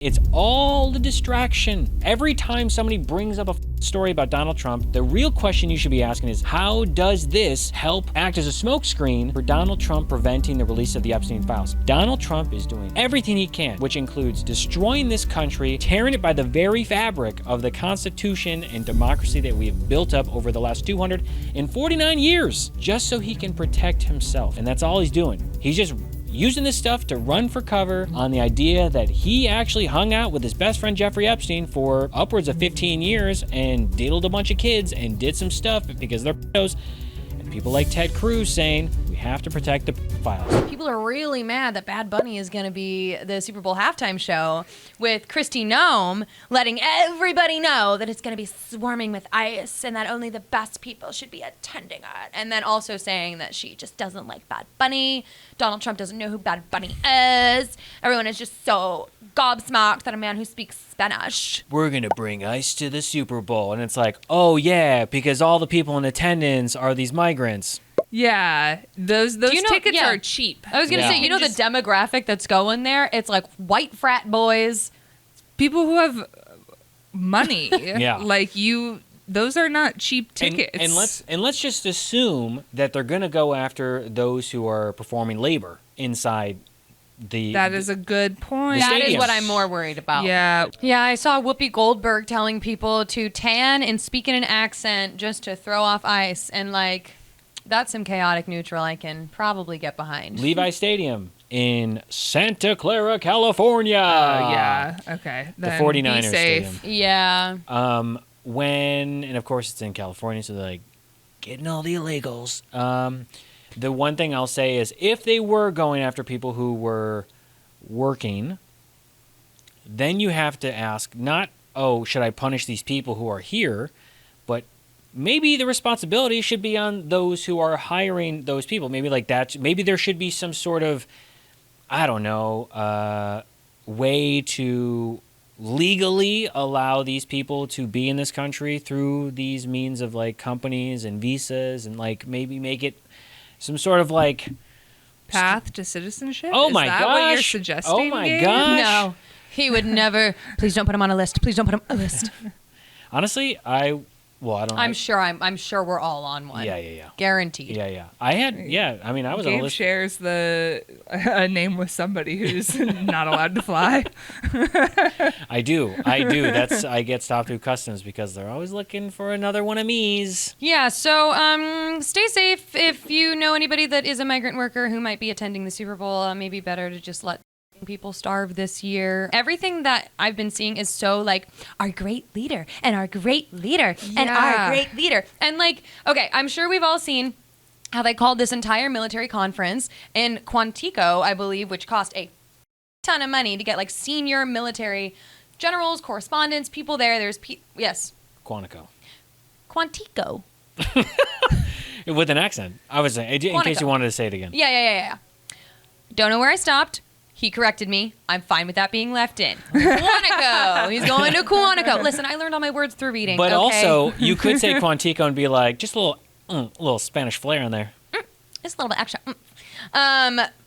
It's all the distraction. Every time somebody brings up a story about Donald Trump, the real question you should be asking is, how does this help act as a smokescreen for Donald Trump preventing the release of the Epstein files? Donald Trump is doing everything he can, which includes destroying this country, tearing it by the very fabric of the Constitution and democracy that we have built up over the last 249 years, just so he can protect himself. And that's all he's doing. He's just using this stuff to run for cover on the idea that he actually hung out with his best friend Jeffrey Epstein for upwards of 15 years and diddled a bunch of kids and did some stuff because they're pedos. And people like Ted Cruz saying we have to protect the files. People are really mad that Bad Bunny is going to be the Super Bowl halftime show with Kristi Noem letting everybody know that it's going to be swarming with ICE and that only the best people should be attending it. And then also saying that she just doesn't like Bad Bunny. Donald Trump doesn't know who Bad Bunny is. Everyone is just so gobsmacked that a man who speaks Spanish. We're going to bring ICE to the Super Bowl. And it's like, oh yeah, because all the people in attendance are these migrants. Yeah, those tickets are cheap. I was going to say, the demographic that's going there? It's like white frat boys. People who have money. Yeah. Like those are not cheap tickets. And let's just assume that they're going to go after those who are performing labor inside that is a good point. That is what I'm more worried about. Yeah. Yeah, I saw Whoopi Goldberg telling people to tan and speak in an accent just to throw off ICE. And that's some chaotic neutral I can probably get behind. Levi Stadium in Santa Clara, California. Yeah. Okay. The 49ers safe. Stadium. Yeah. And of course it's in California, so they're like getting all the illegals. The one thing I'll say is, if they were going after people who were working, then you have to ask not, oh, should I punish these people who are here, but maybe the responsibility should be on those who are hiring those people. Maybe like that. Maybe there should be some sort of, I don't know, way to legally allow these people to be in this country through these means of like companies and visas, and like maybe make it some sort of like path to citizenship. Oh Is my that gosh! What you're suggesting? Oh my Gabe? gosh! No, he would never. Please don't put him on a list. Please don't put him on a list. Honestly, I don't know. I'm sure we're all on one. Yeah. Guaranteed. Yeah. I mean, I was on a Gabe list. shares a name with somebody who's not allowed to fly. I do. I get stopped through customs because they're always looking for another one of me's. Yeah, so stay safe. If you know anybody that is a migrant worker who might be attending the Super Bowl, maybe better to just let people starve this year. Everything that I've been seeing is so like, our great leader and our great leader and our great leader. And like, okay, I'm sure we've all seen how they called this entire military conference in Quantico, I believe, which cost a ton of money to get like senior military generals, correspondents, people there. Yes. Quantico. With an accent. I was saying, in case you wanted to say it again. Yeah. Don't know where I stopped. He corrected me. I'm fine with that being left in. Quantico. He's going to Quantico. Listen, I learned all my words through reading. But okay? also, you could say Quantico and be like, just a little Spanish flair in there. Just a little bit extra.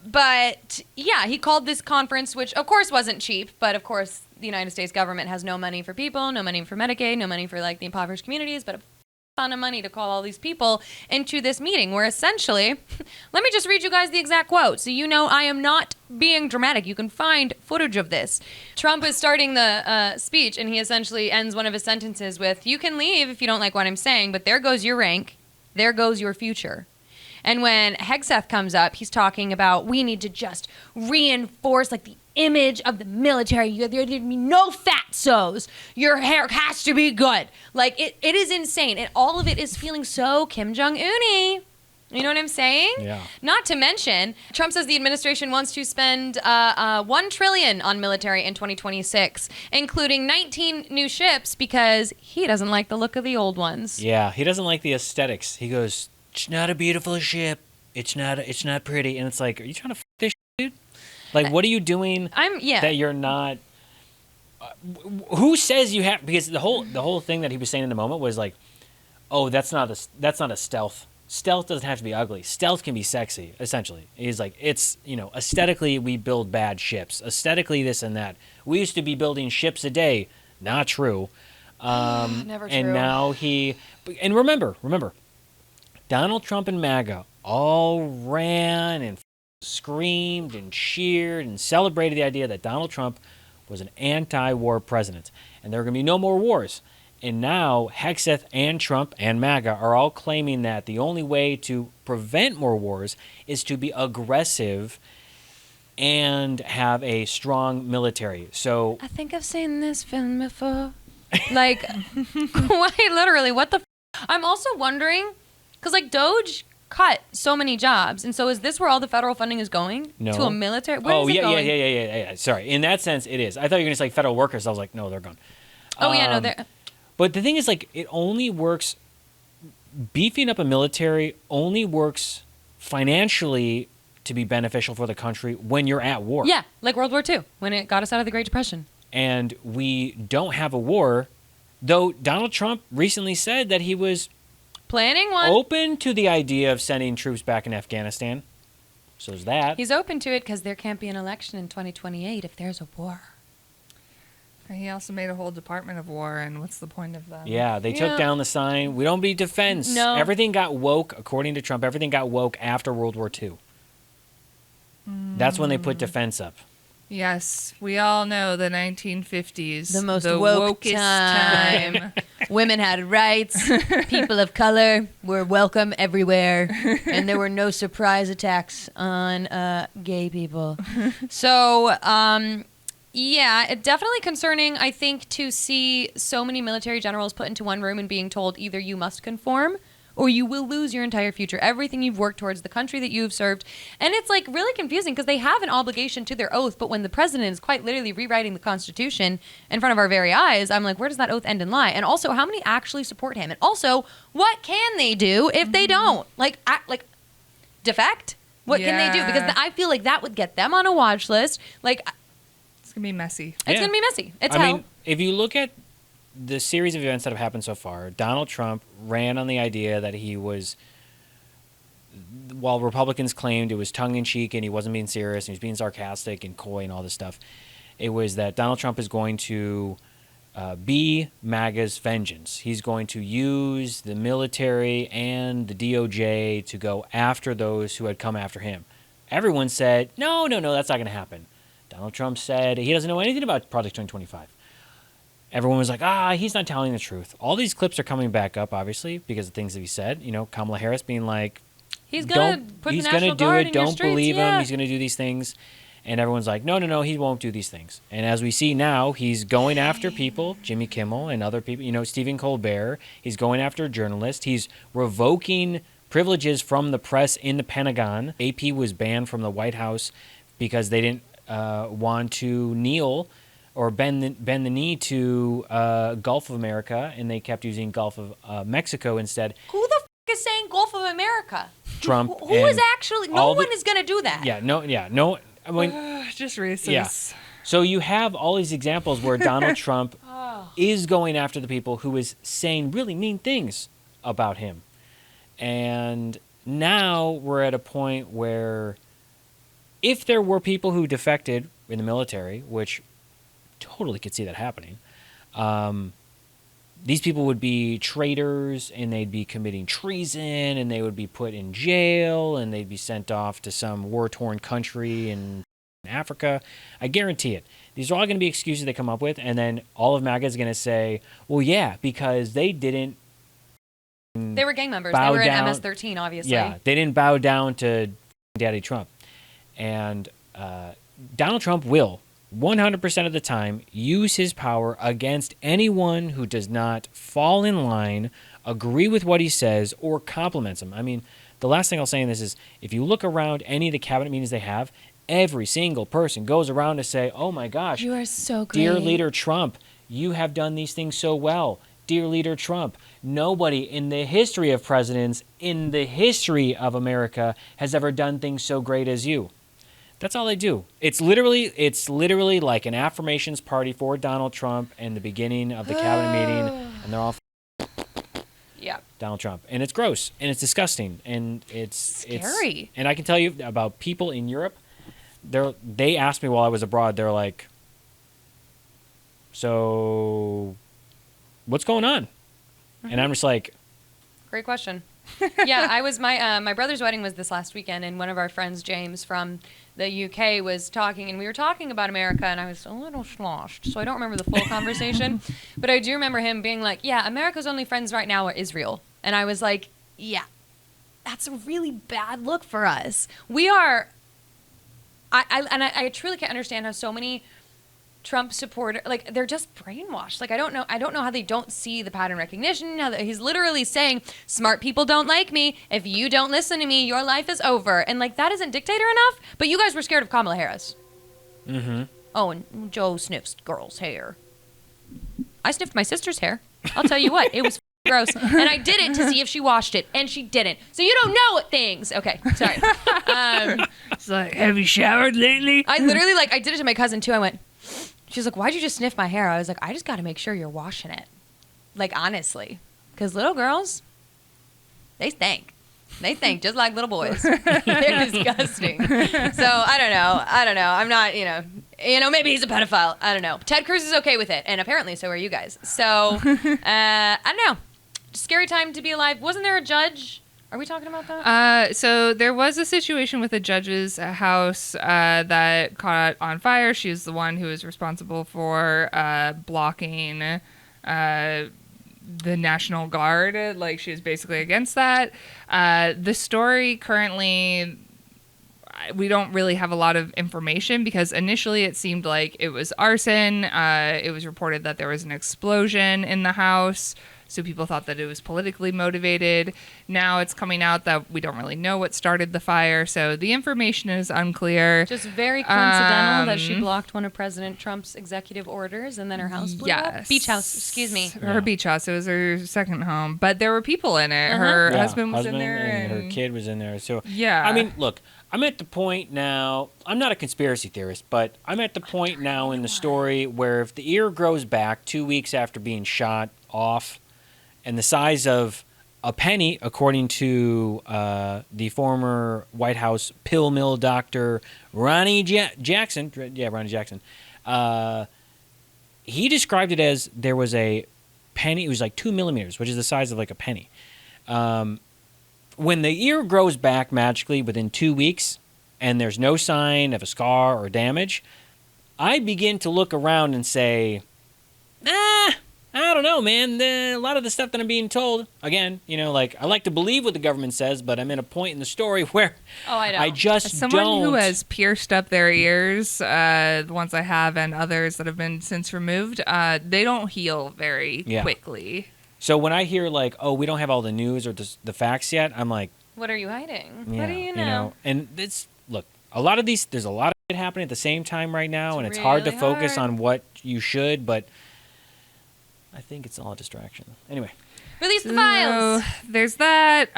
But yeah, he called this conference, which of course wasn't cheap, but of course the United States government has no money for people, no money for Medicaid, no money for like the impoverished communities, but a ton of money to call all these people into this meeting where essentially, let me just read you guys the exact quote so you know I am not being dramatic. You can find footage of this. Trump is starting the speech and he essentially ends one of his sentences with, you can leave if you don't like what I'm saying, but there goes your rank, there goes your future. And when Hegseth comes up, he's talking about we need to just reinforce like the image of the military. There need to be no fatsos. Your hair has to be good. Like it is insane. And all of it is feeling so Kim Jong-un-y. You know what I'm saying? Yeah. Not to mention, Trump says the administration wants to spend $1 trillion on military in 2026, including 19 new ships because he doesn't like the look of the old ones. Yeah, he doesn't like the aesthetics. He goes, it's not a beautiful ship. It's not pretty. And it's like, are you trying to f this shit, dude? Like, what are you doing that you're not... who says you have... Because the whole thing that he was saying in the moment was like, oh, that's not a stealth stealth doesn't have to be ugly. Stealth can be sexy, essentially. He's like, it's, aesthetically we build bad ships. Aesthetically this and that. We used to be building ships a day. Not true. Never true. And now and remember, Donald Trump and MAGA all ran and screamed and cheered and celebrated the idea that Donald Trump was an anti-war president. And there are going to be no more wars. And now Hegseth and Trump and MAGA are all claiming that the only way to prevent more wars is to be aggressive and have a strong military. So I think I've seen this film before. Like, quite literally, what the I'm also wondering, because, like, Doge cut so many jobs, and so is this where all the federal funding is going? No. To a military? Where is it yeah, going? yeah. Sorry. In that sense, it is. I thought you were going to say federal workers. I was like, no, they're gone. Oh, yeah, no, they're... But the thing is, like, it only works, beefing up a military only works financially to be beneficial for the country when you're at war. Yeah, like World War II, when it got us out of the Great Depression. And we don't have a war, though Donald Trump recently said that he was planning one. Open to the idea of sending troops back in Afghanistan. So there's that. He's open to it because there can't be an election in 2028 if there's a war. He also made a whole Department of War, and what's the point of that? Yeah, they took down the sign, we don't need defense. No. Everything got woke, according to Trump, everything got woke after World War II. That's when they put defense up. Yes, we all know the 1950s. The most the woke wokest time. Women had rights. People of color were welcome everywhere. And there were no surprise attacks on gay people. So, yeah, it definitely concerning, I think, to see so many military generals put into one room and being told either you must conform or you will lose your entire future, everything you've worked towards, the country that you've served. And it's like really confusing because they have an obligation to their oath, but when the president is quite literally rewriting the Constitution in front of our very eyes, I'm like, where does that oath end and lie? And also, how many actually support him? And also, what can they do if they don't? Like defect? What can they do? Because I feel like that would get them on a watch list. Like, it's going to be messy. It's going to be messy. It's I hell. mean, if you look at the series of events that have happened so far, Donald Trump ran on the idea that he was, while Republicans claimed it was tongue-in-cheek and he wasn't being serious and he was being sarcastic and coy and all this stuff, it was that Donald Trump is going to be MAGA's vengeance. He's going to use the military and the DOJ to go after those who had come after him. Everyone said, no, that's not going to happen. Donald Trump said he doesn't know anything about Project 2025. Everyone was like, he's not telling the truth. All these clips are coming back up, obviously, because of things that he said. You know, Kamala Harris being like, he's going to put the National Guard in your don't streets, believe him. He's going to do these things. And everyone's like, no, he won't do these things. And as we see now, he's going after people, Jimmy Kimmel and other people, Stephen Colbert. He's going after journalists. He's revoking privileges from the press in the Pentagon. AP was banned from the White House because they didn't want to kneel or bend the knee to Gulf of America, and they kept using Gulf of Mexico instead. Who the is saying Gulf of America? Trump. Who is actually? No one is going to do that. No. I mean, just racist. Yeah. So you have all these examples where Donald Trump is going after the people who is saying really mean things about him. And now we're at a point where if there were people who defected in the military, which totally could see that happening, these people would be traitors and they'd be committing treason and they would be put in jail and they'd be sent off to some war-torn country in Africa. I guarantee it. These are all going to be excuses they come up with, and then all of MAGA is going to say, well, yeah, because they didn't. They were gang members. They were in MS-13, obviously. Yeah, they didn't bow down to Daddy Trump. And Donald Trump will 100% of the time use his power against anyone who does not fall in line, agree with what he says, or compliments him. I mean, the last thing I'll say in this is, if you look around any of the cabinet meetings they have, every single person goes around to say, oh my gosh, you are so great. Dear Leader Trump, you have done these things so well. Dear Leader Trump, nobody in the history of presidents, in the history of America, has ever done things so great as you. That's all they do. It's literally like an affirmations party for Donald Trump in the beginning of the cabinet meeting, and they're all. Yeah. Donald Trump. And it's gross and it's disgusting and it's Scary. And I can tell you about people in Europe. They asked me while I was abroad, they're like, so what's going on? And I'm just like, Great question. Yeah, I was my brother's wedding was this last weekend, and one of our friends, James from the UK, was talking, and we were talking about America, and I was a little sloshed, so I don't remember the full conversation, but I do remember him being like, "Yeah, America's only friends right now are Israel," and I was like, "Yeah, that's a really bad look for us. We are." I truly can't understand how so many Trump supporter, like, they're just brainwashed. Like, I don't know how they don't see the pattern recognition. How he's literally saying, smart people don't like me. If you don't listen to me, your life is over. And, like, that isn't dictator enough. But you guys were scared of Kamala Harris. mm-hmm. Oh, and Joe sniffs girls' hair. I sniffed my sister's hair. I'll tell you what, it was gross. And I did it to see if she washed it, and she didn't. So you don't know things. Okay, sorry. It's like, have you showered lately? I literally, like, I did it to my cousin, too. I went... She's like, why'd you just sniff my hair? I was like, I just got to make sure you're washing it. Like, honestly. Because little girls, they stink. They stink just like little boys. They're disgusting. So, I don't know. I'm not, maybe he's a pedophile. I don't know. Ted Cruz is okay with it. And apparently so are you guys. So, I don't know. Scary time to be alive. Wasn't there a judge? Are we talking about that? So there was a situation with a judge's house that caught on fire. She was the one who was responsible for blocking the National Guard. Like, she was basically against that. The story currently, we don't really have a lot of information because initially it seemed like it was arson. It was reported that there was an explosion in the house. So people thought that it was politically motivated. Now it's coming out that we don't really know what started the fire. So the information is unclear. Just very coincidental that she blocked one of President Trump's executive orders and then her house blew up. Beach house, excuse me. Her beach house. It was her second home. But there were people in it. Her husband was in there. And her kid was in there. So, yeah. I mean, look, I'm at the point now, I'm not a conspiracy theorist, but I'm at the point now in the story where if the ear grows back 2 weeks after being shot off, and the size of a penny, according to the former White House pill mill doctor Ronnie Jackson. Yeah, Ronnie Jackson. He described it as there was a penny. It was like 2 millimeters, which is the size of like a penny. When the ear grows back magically within 2 weeks and there's no sign of a scar or damage, I begin to look around and say, I don't know, man. A lot of the stuff that I'm being told, again, like, I like to believe what the government says, but I'm in a point in the story where I just As someone don't. who has pierced up their ears, the ones I have and others that have been since removed, they don't heal very quickly. So when I hear, like, oh, we don't have all the news or the facts yet, I'm like, what are you hiding? Yeah, what do you know? And look, there's a lot of it happening at the same time right now, and it's hard to focus on what you should, but I think it's all a distraction. Anyway. Release the files. There's that.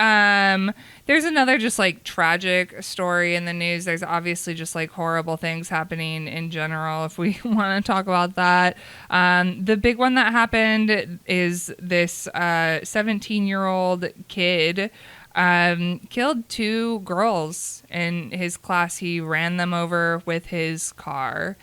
There's another just like tragic story in the news. There's obviously just like horrible things happening in general if we want to talk about that. The big one that happened is this 17-year-old kid killed 2 girls in his class. He ran them over with his car.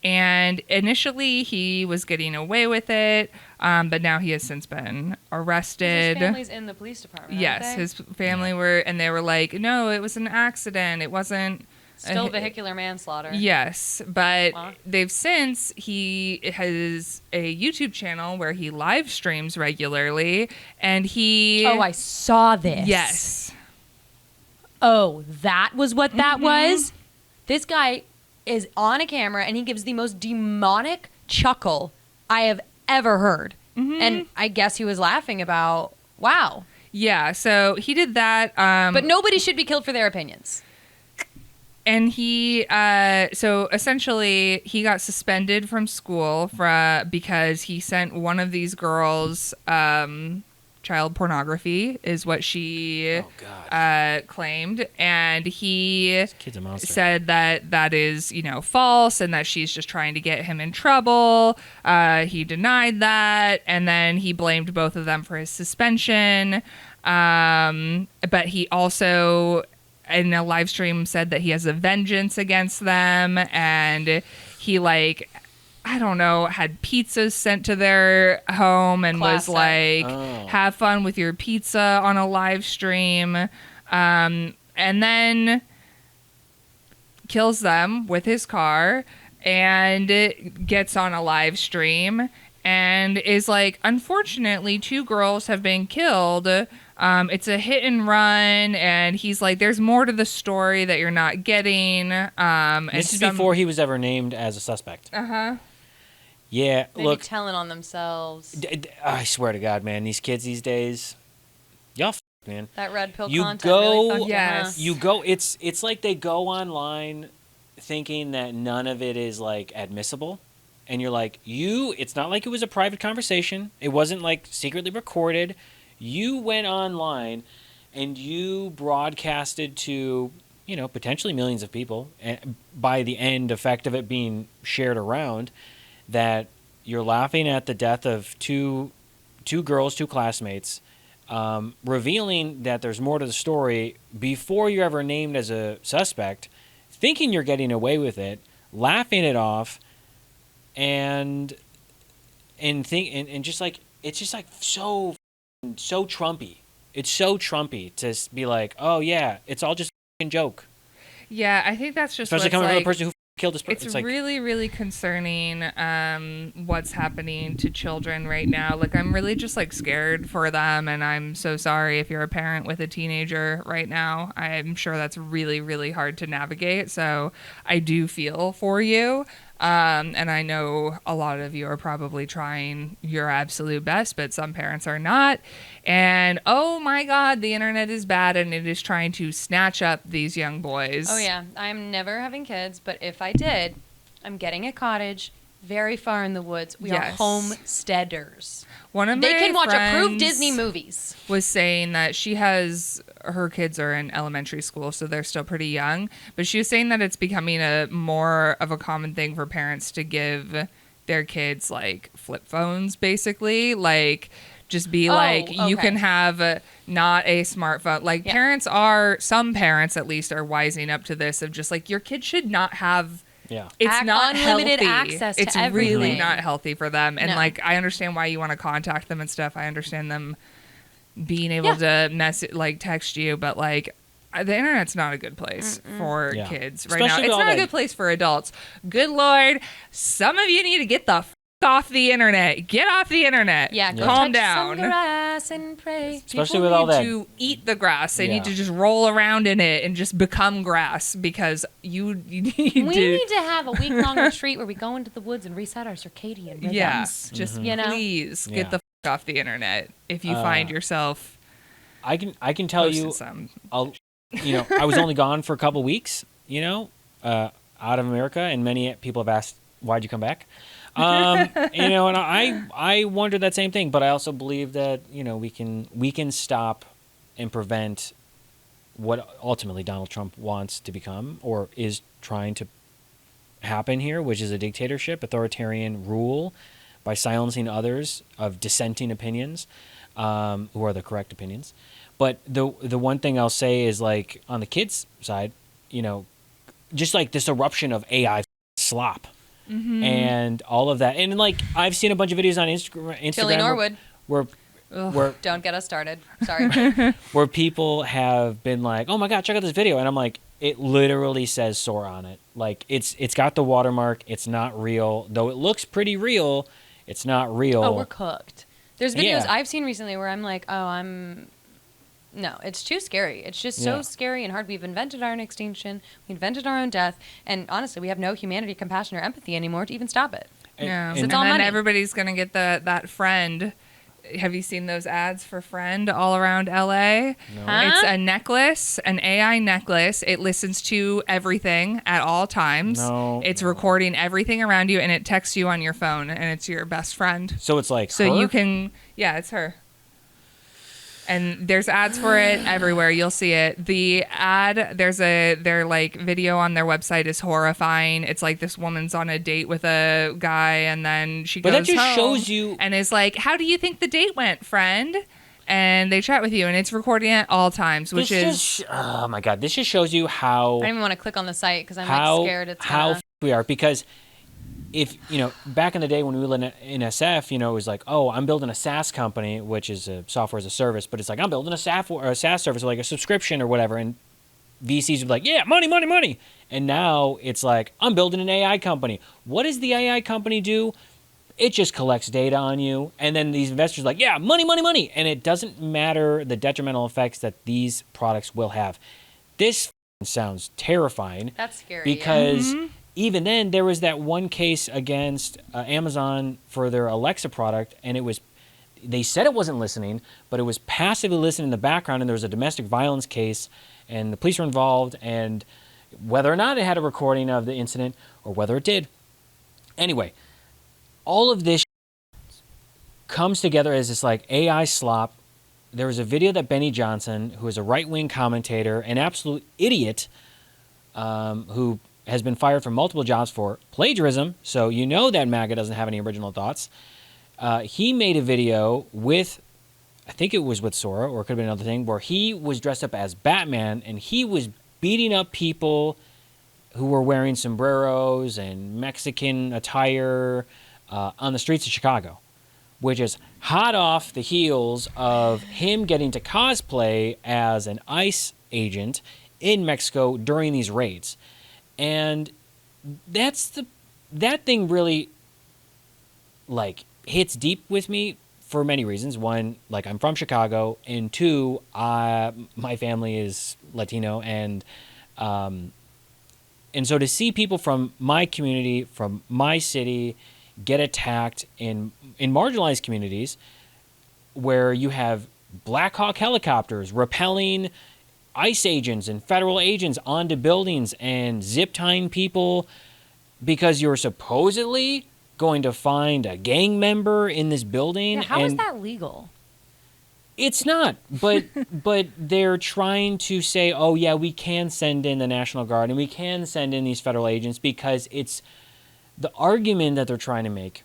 And initially, he was getting away with it, but now he has since been arrested. His family's in the police department. Yes, his family were, and they were like, no, it was an accident. It wasn't. Still vehicular manslaughter. Yes, but he has a YouTube channel where he live streams regularly, and he... Oh, I saw this. Yes. Oh, that was what that was? This guy is on a camera and he gives the most demonic chuckle I have ever heard. And I guess he was laughing about, wow. Yeah, so he did that. But nobody should be killed for their opinions. And he, so essentially he got suspended from school because he sent one of these girls child pornography, is what she claimed. And he This kid's a monster. said that is, false, and that she's just trying to get him in trouble. He denied that, and then he blamed both of them for his suspension. But he also, in a live stream, said that he has a vengeance against them, and he I don't know, had pizzas sent to their home and was Classic. have fun with your pizza on a live stream. And then kills them with his car and gets on a live stream and is unfortunately, 2 girls have been killed. It's a hit and run, and he's like, there's more to the story that you're not getting. This is before he was ever named as a suspect. Uh-huh. Yeah, They look, be telling on themselves. I swear to God, man, these kids these days, y'all man. That red pill You content go- really fucked Yes. you, You go, it's like they go online thinking that none of it is admissible. And you're like, it's not like it was a private conversation. It wasn't secretly recorded. You went online and you broadcasted to, potentially millions of people. And by the end effect of it being shared around, that you're laughing at the death of two girls, 2 classmates, revealing that there's more to the story before you're ever named as a suspect, thinking you're getting away with it, laughing it off, and just it's just so Trumpy. It's so Trumpy to be like, oh yeah, it's all just a joke. Yeah, I think that's just Especially what's coming from the person who killed this person. It's really, really concerning what's happening to children right now. I'm really just scared for them, and I'm so sorry if you're a parent with a teenager right now. I'm sure that's really, really hard to navigate. So I do feel for you. And I know a lot of you are probably trying your absolute best, but some parents are not. And oh my God, the internet is bad, and it is trying to snatch up these young boys. Oh yeah, I'm never having kids, but if I did, I'm getting a cottage very far in the woods. We are homesteaders. One of They my can watch approved friends Disney movies. was saying that her kids are in elementary school, so they're still pretty young. But she was saying that it's becoming a more of a common thing for parents to give their kids flip phones, basically. Just be you okay. can have not a smartphone. Some parents at least are wising up to this of just your kid should not have. Yeah. It's not unlimited healthy. access to it's everything. really not healthy for them. And No. I understand why you want to contact them and stuff. I understand them being able to text you, but the internet's not a good place for kids right Especially now. It's with all not a that- good place for adults. Good Lord, some of you need to get the off the internet. Get off the internet. Yeah, go calm touch down. some grass and pray. Especially People with all need that. to eat the grass. They need Yeah. to just roll around in it and just become grass because you need We to. need to have a week-long retreat where we go into the woods and reset our circadian rhythms. Yes, just please Yeah. get the off the internet if you find yourself. I can tell you, posting some. I was only gone for a couple weeks, out of America, and many people have asked, why'd you come back? And I wondered that same thing, but I also believe that, we can stop and prevent what ultimately Donald Trump wants to become or is trying to happen here, which is a dictatorship, authoritarian rule by silencing others of dissenting opinions, who are the correct opinions. But the one thing I'll say is on the kids' side, just this eruption of AI slop. Mm-hmm. And all of that, and I've seen a bunch of videos on Instagram Tilly Norwood. where Don't get us started. Sorry. where people have been like, oh my God, check out this video, and I'm like, it literally says "sore" on it. It's got the watermark. It's not real, though it looks pretty real. It's not real. Oh, we're cooked. There's videos Yeah. I've seen recently where I'm like, no, it's too scary. It's just so scary and hard. We've invented our own extinction. We invented our own death. And honestly, we have no humanity, compassion, or empathy anymore to even stop it. Yeah, And- and it's all then money. everybody's gonna get that friend. Have you seen those ads for Friend all around LA? No. Huh? It's a necklace, an AI necklace. It listens to everything at all times. No, It's no. recording everything around you, and it texts you on your phone, and it's your best friend. So it's So her? you can, yeah, it's her. And there's ads for it everywhere. You'll see it. The ad, their like video on their website is horrifying. It's like this woman's on a date with a guy, and then she goes But that just home shows you, and is like, "How do you think the date went, friend?" And they chat with you, and it's recording at all times, which is oh my God, this just shows you how I don't even want to click on the site because I'm like scared it's how gonna... we are. Because if, back in the day when we were in SF, it was like, oh, I'm building a SaaS company, which is a software as a service, but it's like, I'm building a SaaS service, like a subscription or whatever. And VCs would be like, yeah, money, money, money. And now it's like, I'm building an AI company. What does the AI company do? It just collects data on you. And then these investors are like, yeah, money, money, money. And it doesn't matter the detrimental effects that these products will have. This sounds terrifying. That's scary. Because even then, there was that one case against Amazon for their Alexa product, and they said it wasn't listening, but it was passively listening in the background, and there was a domestic violence case, and the police were involved, and whether or not it had a recording of the incident, or whether it did. Anyway, all of this comes together as this like AI slop. There was a video that Benny Johnson, who is a right-wing commentator, an absolute idiot, who has been fired from multiple jobs for plagiarism, so you know that MAGA doesn't have any original thoughts. He made a video with, I think it was with Sora, or it could have been another thing, where he was dressed up as Batman, and he was beating up people who were wearing sombreros and Mexican attire on the streets of Chicago, which is hot off the heels of him getting to cosplay as an ICE agent in Mexico during these raids. And that thing really like hits deep with me for many reasons. One, like I'm from Chicago, and two, my family is Latino, and so to see people from my community, from my city, get attacked in marginalized communities where you have Black Hawk helicopters rappelling ICE agents and federal agents onto buildings and zip tying people because you're supposedly going to find a gang member in this building. Yeah, how is that legal? It's not, but they're trying to say, oh yeah, we can send in the National Guard and we can send in these federal agents, because it's the argument that they're trying to make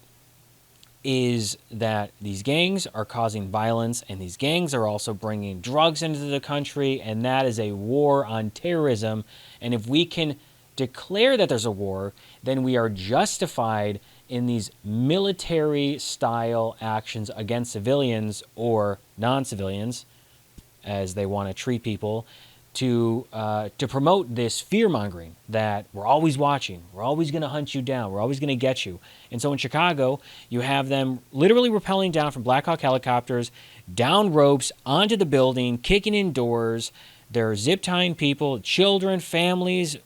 is that these gangs are causing violence, and these gangs are also bringing drugs into the country, and that is a war on terrorism. And if we can declare that there's a war, then we are justified in these military-style actions against civilians or non-civilians, as they want to treat people, to promote this fear-mongering that we're always watching, we're always going to hunt you down, we're always going to get you. And so in Chicago, you have them literally rappelling down from Black Hawk helicopters, down ropes, onto the building, kicking in doors. They're zip-tying people, children, families,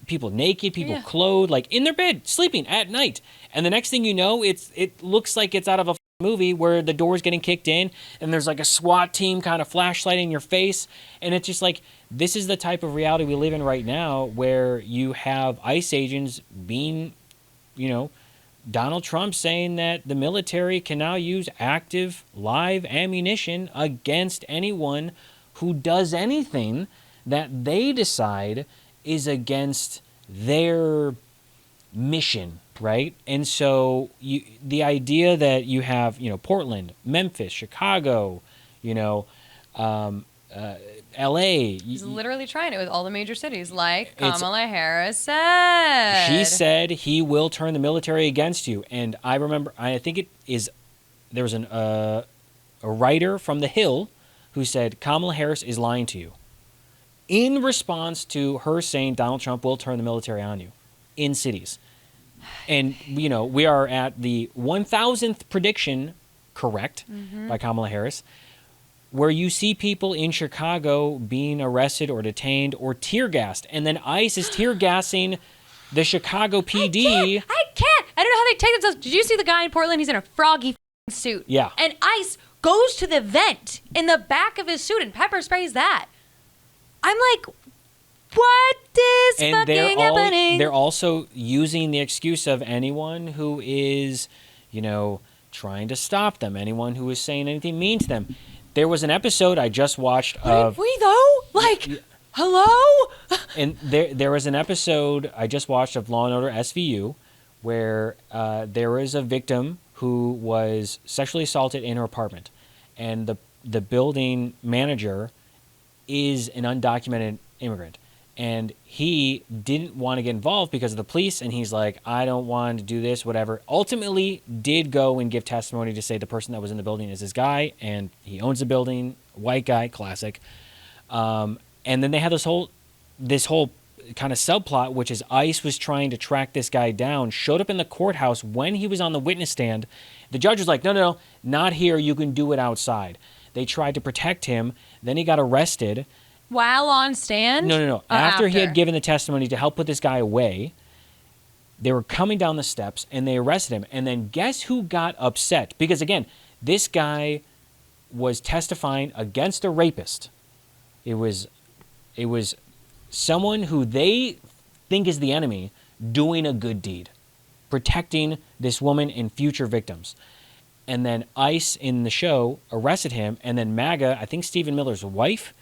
people naked, people clothed, like in their bed, sleeping at night. And the next thing you know, it looks like it's out of a movie where the door's getting kicked in and there's like a SWAT team kind of flashlight in your face. And it's just like, this is the type of reality we live in right now, where you have ICE agents being, Donald Trump saying that the military can now use active live ammunition against anyone who does anything that they decide is against their mission, right? And so the idea that you have, Portland, Memphis, Chicago, LA. He's literally trying it with all the major cities, like Kamala Harris said. She said he will turn the military against you. And I remember, I think it is, there was a writer from The Hill who said Kamala Harris is lying to you, in response to her saying Donald Trump will turn the military on you in cities. And, we are at the 1,000th prediction correct by Kamala Harris, where you see people in Chicago being arrested or detained or tear gassed. And then ICE is tear gassing the Chicago PD. I can't. I don't know how they take themselves. Did you see the guy in Portland? He's in a froggy suit. Yeah. And ICE goes to the vent in the back of his suit and pepper sprays that. I'm like, what is fucking happening? They're also using the excuse of anyone who is, trying to stop them, anyone who is saying anything mean to them. There was an episode I just watched of. We though? Like, hello? And there was an episode I just watched of Law and Order SVU where there was a victim who was sexually assaulted in her apartment, and the building manager is an undocumented immigrant, and he didn't want to get involved because of the police, and he's like, I don't want to do this, whatever. Ultimately did go and give testimony to say the person that was in the building is this guy, and he owns the building, white guy, classic. And then they had this whole kind of subplot, which is ICE was trying to track this guy down, showed up in the courthouse when he was on the witness stand. The judge was like, no, not here. You can do it outside. They tried to protect him. Then he got arrested. While on stand? No. After he had given the testimony to help put this guy away, they were coming down the steps and they arrested him. And then guess who got upset? Because again, this guy was testifying against a rapist. It was someone who they think is the enemy doing a good deed, protecting this woman and future victims. And then ICE in the show arrested him, and then MAGA, I think Stephen Miller's wife,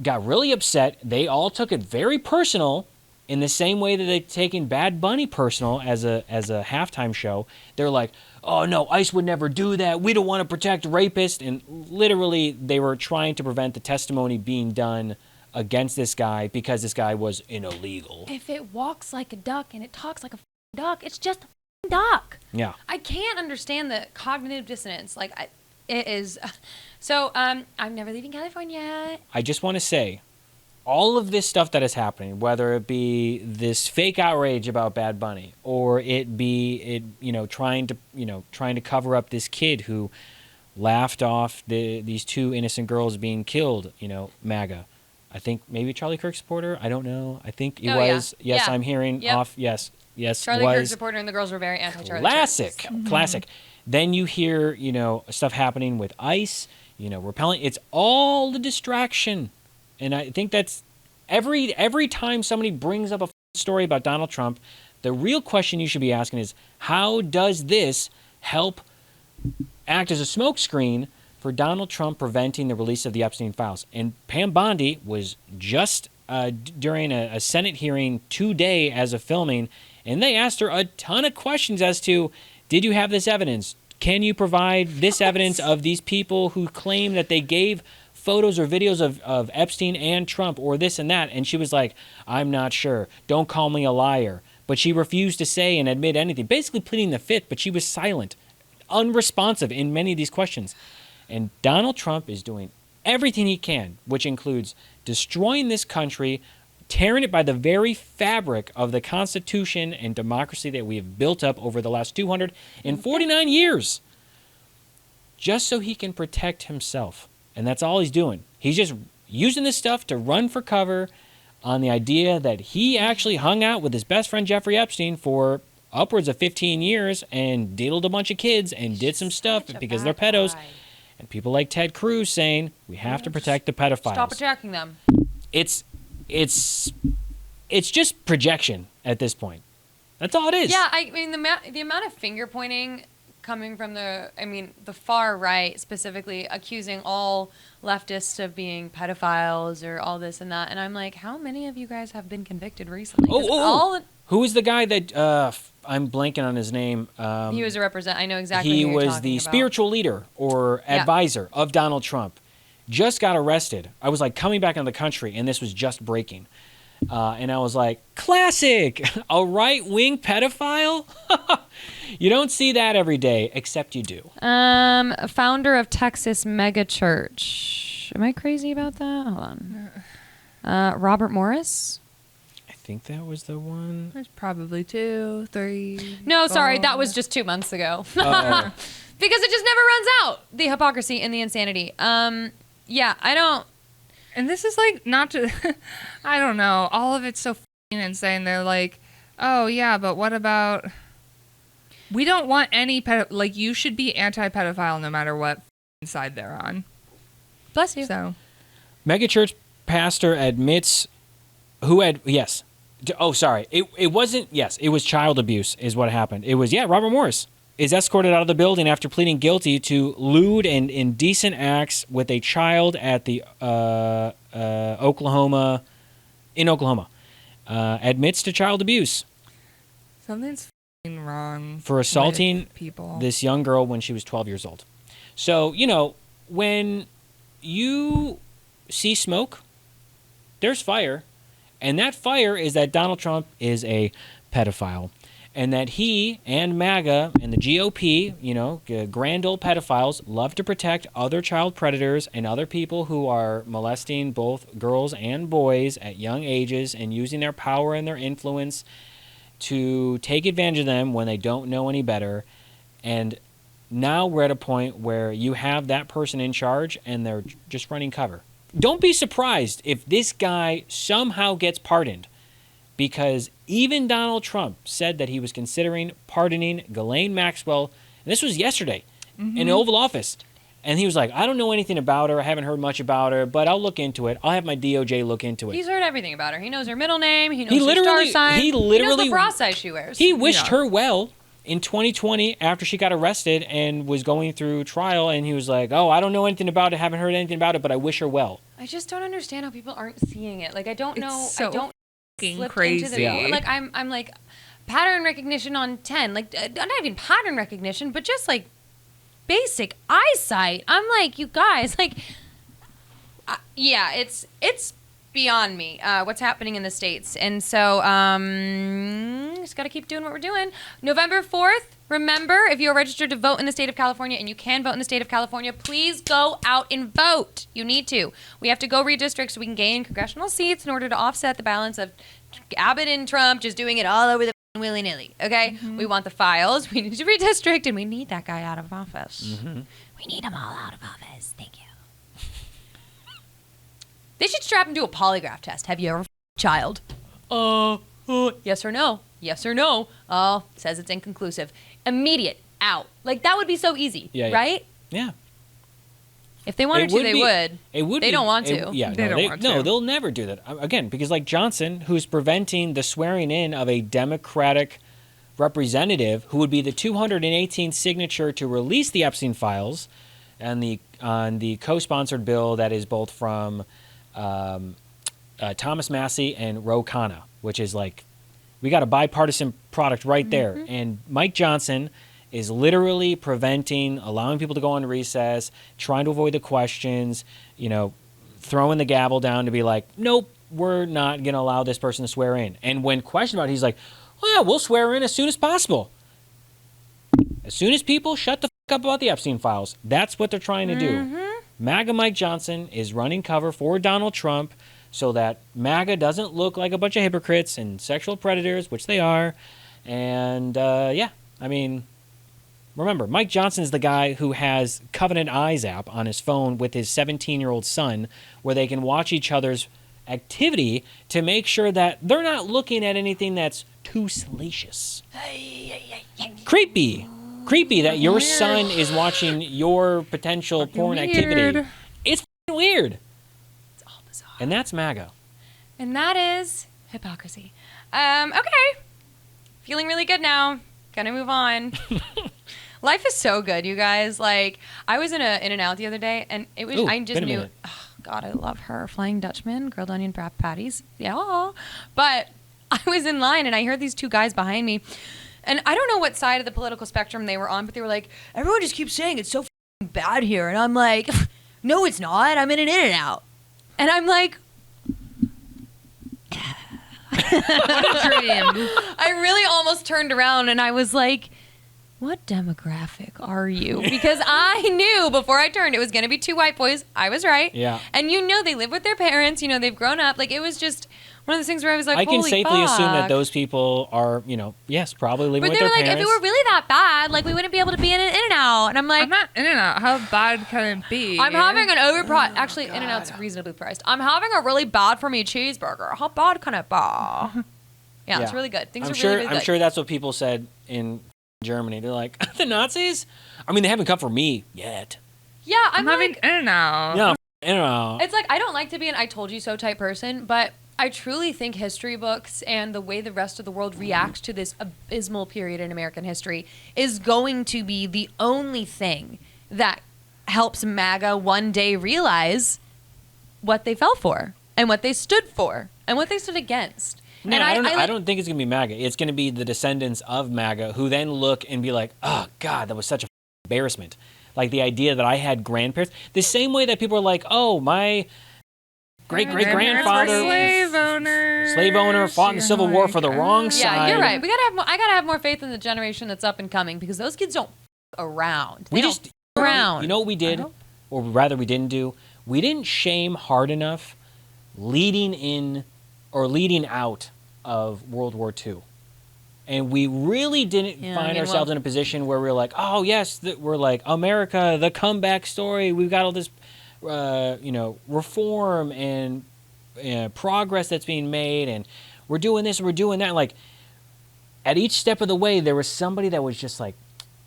got really upset. They all took it very personal in the same way that they've taken Bad Bunny personal as a halftime show. They're like, oh no, ICE would never do that. We don't want to protect rapists. And literally they were trying to prevent the testimony being done against this guy because this guy was an illegal. If it walks like a duck and it talks like a duck, it's just a duck. Yeah. I can't understand the cognitive dissonance. It is. So I'm never leaving California. I just want to say, all of this stuff that is happening, whether it be this fake outrage about Bad Bunny, or it be trying to cover up this kid who laughed off these two innocent girls being killed, MAGA. I think maybe Charlie Kirk supporter. I don't know. I think it was. Yeah. Yes, yeah. I'm hearing off. Yes. Charlie Kirk supporter, and the girls were very anti-Charlie. Classic. Then you hear, stuff happening with ICE, repelling. It's all the distraction. And I think that's every time somebody brings up a story about Donald Trump, the real question you should be asking is, how does this help act as a smokescreen for Donald Trump preventing the release of the Epstein files? And Pam Bondi was just during a Senate hearing today as of filming, and they asked her a ton of questions as to, did you have this evidence? Can you provide this evidence of these people who claim that they gave photos or videos of Epstein and Trump or this and that? And she was like, I'm not sure. Don't call me a liar. But she refused to say and admit anything, basically pleading the fifth, but she was silent, unresponsive in many of these questions. And Donald Trump is doing everything he can, which includes destroying this country, tearing it by the very fabric of the Constitution and democracy that we have built up over the last 249 years, just so he can protect himself. And that's all he's doing. He's just using this stuff to run for cover on the idea that he actually hung out with his best friend Jeffrey Epstein for upwards of 15 years and diddled a bunch of kids and did some stuff because they're pedos. And people like Ted Cruz saying, we have to protect the pedophiles. Stop attacking them. It's just projection at this point. That's all it is. Yeah, I mean, the amount of finger pointing coming from the far right, specifically accusing all leftists of being pedophiles or all this and that. And I'm like, how many of you guys have been convicted recently? Who was the guy that, I'm blanking on his name. He was I know exactly he who you're was talking the about. spiritual leader or advisor of Donald Trump. Just got arrested. I was like coming back into the country, and this was just breaking. And I was like, classic, a right-wing pedophile? You don't see that every day, except you do. Founder of Texas Mega Church. Am I crazy about that? Hold on. Robert Morris? I think that was the one. There's probably 2, 3. No, 4. sorry, that was just 2 months ago. Oh. Because it just never runs out. The hypocrisy and the insanity. Yeah, I don't. And this is like not to, I don't know. All of it's so insane. They're like, oh yeah, but what about? We don't want any you should be anti-pedophile no matter what side they're on. Bless you. So, megachurch pastor admits Oh, sorry. It wasn't. Yes, it was child abuse is what happened. It was Robert Morris. is escorted out of the building after pleading guilty to lewd and indecent acts with a child at the Oklahoma. Admits to child abuse. Something's wrong for assaulting people. This young girl when she was 12 years old. So, when you see smoke, there's fire. And that fire is that Donald Trump is a pedophile. And that he and MAGA and the GOP, grand old pedophiles, love to protect other child predators and other people who are molesting both girls and boys at young ages and using their power and their influence to take advantage of them when they don't know any better. And now we're at a point where you have that person in charge and they're just running cover. Don't be surprised if this guy somehow gets pardoned, because even Donald Trump said that he was considering pardoning Ghislaine Maxwell, and this was yesterday in the Oval Office. And he was like, I don't know anything about her. I haven't heard much about her, but I'll look into it. I'll have my DOJ look into it. He's heard everything about her. He knows her middle name. He knows her star sign. He knows what bra size she wears. He wished her well in 2020 after she got arrested and was going through trial. And he was like, oh, I don't know anything about it. Haven't heard anything about it, but I wish her well. I just don't understand how people aren't seeing it. Like, I don't know. So I don't slip crazy. into the, like, I'm like, pattern recognition on 10. Like, not even pattern recognition, but just like basic eyesight. I'm like, you guys, like, yeah, it's beyond me what's happening in the States. And so just got to keep doing what we're doing. November 4th, remember, if you're registered to vote in the state of California, and you can vote in the state of California, please go out and vote. You need to. We have to go redistrict so we can gain congressional seats in order to offset the balance of Abbott and Trump just doing it all over the willy-nilly, okay? We want the files. We need to redistrict, and we need that guy out of office. We need them all out of office. Thank you. They should strap him to a polygraph test. Have you ever child? Yes or no? Yes or no? Oh, says it's inconclusive. Immediate. Out. Like, that would be so easy, right? Yeah. If they wanted to, they would. It would. They don't want to. Yeah, they don't want to. No, they'll never do that. Again, because like Johnson, who's preventing the swearing in of a Democratic representative who would be the 218th signature to release the Epstein files, and on the co-sponsored bill that is both from Thomas Massey and Ro Khanna, which is like, we got a bipartisan product right there. And Mike Johnson is literally allowing people to go on recess, trying to avoid the questions, throwing the gavel down to be like, nope, we're not going to allow this person to swear in. And when questioned about it, he's like, well, yeah, we'll swear in as soon as possible. As soon as people shut the fuck up about the Epstein files, that's what they're trying to do. MAGA Mike Johnson is running cover for Donald Trump so that MAGA doesn't look like a bunch of hypocrites and sexual predators, which they are. And, remember, Mike Johnson is the guy who has Covenant Eyes app on his phone with his 17-year-old son, where they can watch each other's activity to make sure that they're not looking at anything that's too salacious. Creepy that your son is watching your potential porn activity. It's weird. It's all bizarre. And that's MAGA. And that is hypocrisy. Okay. Feeling really good now. Gonna move on. Life is so good, you guys. Like, I was in In-N-Out the other day, and it was, I just knew, oh, God, I love her. Flying Dutchman, grilled onion wrap patties. Yeah. But I was in line, and I heard these two guys behind me. And I don't know what side of the political spectrum they were on, but they were like, everyone just keeps saying it's so bad here. And I'm like, no, it's not. I'm in an In-N-Out. And I'm like, I really almost turned around and I was like, what demographic are you? Because I knew before I turned it was going to be two white boys. I was right. Yeah. And they live with their parents. They've grown up. Like, it was just one of those things where I was like, I can holy safely fuck. assume that those people are, yes, probably living with but their they were like, parents. if it were really that bad, like, we wouldn't be able to be in an In-N-Out. And I'm like, I'm not In-N-Out. How bad can it be? I'm having an overpriced. Actually, In-N-Out's reasonably priced. I'm having a really bad for me cheeseburger. How bad can it be? Yeah, it's really good. Things are really good. I'm sure that's what people said in Germany. They're like, the Nazis? I mean, they haven't come for me yet. Yeah, I'm having In-N-Out. Yeah, In-N-Out. It's like, I don't like to be an I told you so type person, but I truly think history books and the way the rest of the world reacts to this abysmal period in American history is going to be the only thing that helps MAGA one day realize what they fell for and what they stood for and what they stood against. No, And I don't think it's going to be MAGA. It's going to be the descendants of MAGA who then look and be like, oh, God, that was such a embarrassment. Like the idea that I had grandparents. The same way that people are like, oh, my great-great-grandfather, slave owner, fought in the Civil War for the wrong side. Yeah, you're right. I gotta have more faith in the generation that's up and coming because those kids don't around. They don't around. You know what we did, or rather we didn't do? We didn't shame hard enough leading in or leading out of World War II. And we really didn't find ourselves in a position where we're like, oh, yes, we're like, America, the comeback story. We've got all this, reform and progress that's being made. And we're doing this, we're doing that. Like, at each step of the way, there was somebody that was just like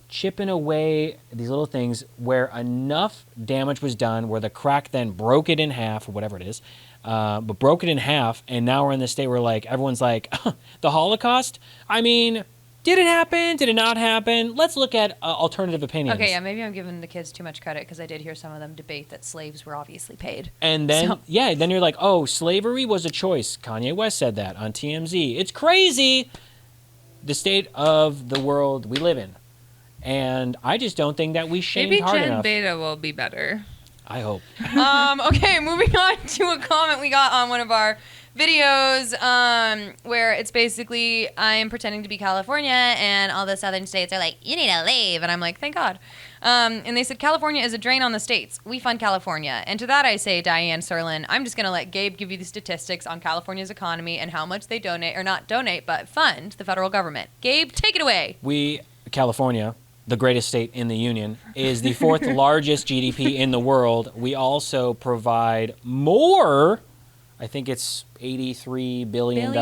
chipping away these little things where enough damage was done, where the crack then broke it in half, or whatever it is. But broke it in half, and now we're in the state where like everyone's like, the Holocaust? I mean, did it happen? Did it not happen? Let's look at alternative opinions. Okay, yeah, maybe I'm giving the kids too much credit because I did hear some of them debate that slaves were obviously paid. And then, then you're like, oh, slavery was a choice. Kanye West said that on TMZ. It's crazy, the state of the world we live in. And I just don't think that we shamed hard enough. Maybe Gen Beta will be better. I hope. Okay, moving on to a comment we got on one of our videos where it's basically I'm pretending to be California and all the southern states are like, you need to leave. And I'm like, thank God. And they said California is a drain on the states. We fund California. And to that I say, Diane Serlin, I'm just going to let Gabe give you the statistics on California's economy and how much they donate, or not donate, but fund the federal government. Gabe, take it away. California, the greatest state in the union, is the fourth largest GDP in the world. We also provide more, I think it's $83 billion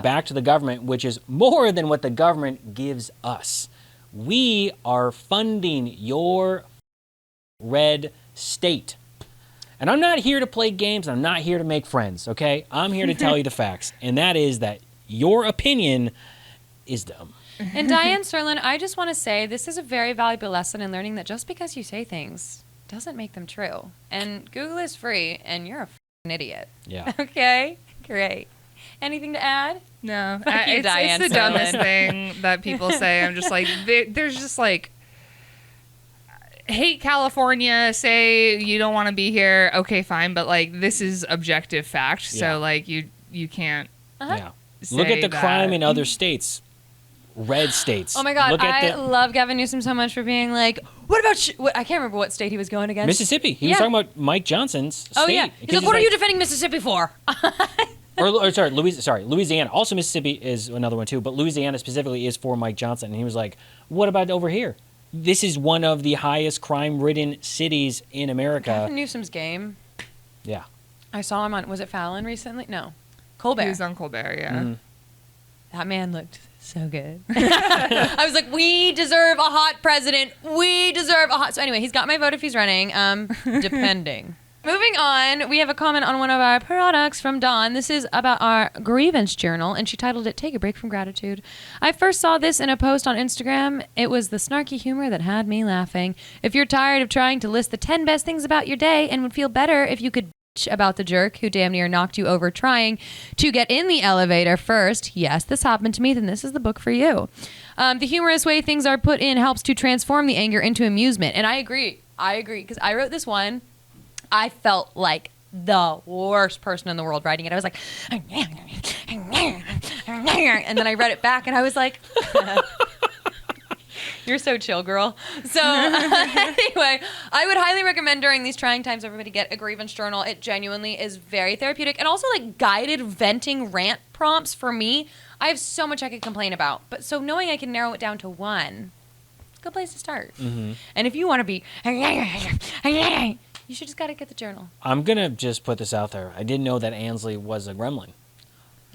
back to the government, which is more than what the government gives us. We are funding your red state. And I'm not here to play games. I'm not here to make friends, okay? I'm here to tell you the facts. And that is that your opinion is dumb. And Diane Serlin, I just want to say this is a very valuable lesson in learning that just because you say things doesn't make them true. And Google is free, and you're a f***ing idiot. Yeah. Okay? Great. Anything to add? No. Diane it's the dumbest thing that people say. I'm just like, there's just like, hate California, say you don't want to be here. Okay, fine. But like, this is objective fact. Yeah. So like, you can't. Yeah. Look at the crime in other states. Red states. Oh my God, I love Gavin Newsom so much for being like, what about, I can't remember what state he was going against. Mississippi. He was talking about Mike Johnson's state. Oh yeah. He's like, what are you defending Mississippi for? Louisiana. Also Mississippi is another one too, but Louisiana specifically is for Mike Johnson. And he was like, what about over here? This is one of the highest crime-ridden cities in America. Gavin Newsom's game. Yeah. I saw him on, was it Fallon recently? No. Colbert. He was on Colbert, yeah. Mm-hmm. That man looked so good. I was like, we deserve a hot president. We deserve a hot... So anyway, he's got my vote if he's running, depending. Moving on, we have a comment on one of our products from Dawn. This is about our grievance journal, and she titled it, Take a Break from Gratitude. I first saw this in a post on Instagram. It was the snarky humor that had me laughing. If you're tired of trying to list the 10 best things about your day and would feel better if you could about the jerk who damn near knocked you over trying to get in the elevator first. Yes, this happened to me. Then this is the book for you. The humorous way things are put in helps to transform the anger into amusement. And I agree. Because I wrote this one. I felt like the worst person in the world writing it. I was like, and then I read it back and I was like, you're so chill, girl. So anyway, I would highly recommend during these trying times, everybody get a grievance journal. It genuinely is very therapeutic and also like guided venting rant prompts for me. I have so much I could complain about, but so knowing I can narrow it down to one, good place to start. Mm-hmm. And if you want to be, you should just got to get the journal. I'm going to just put this out there. I didn't know that Ansley was a gremlin.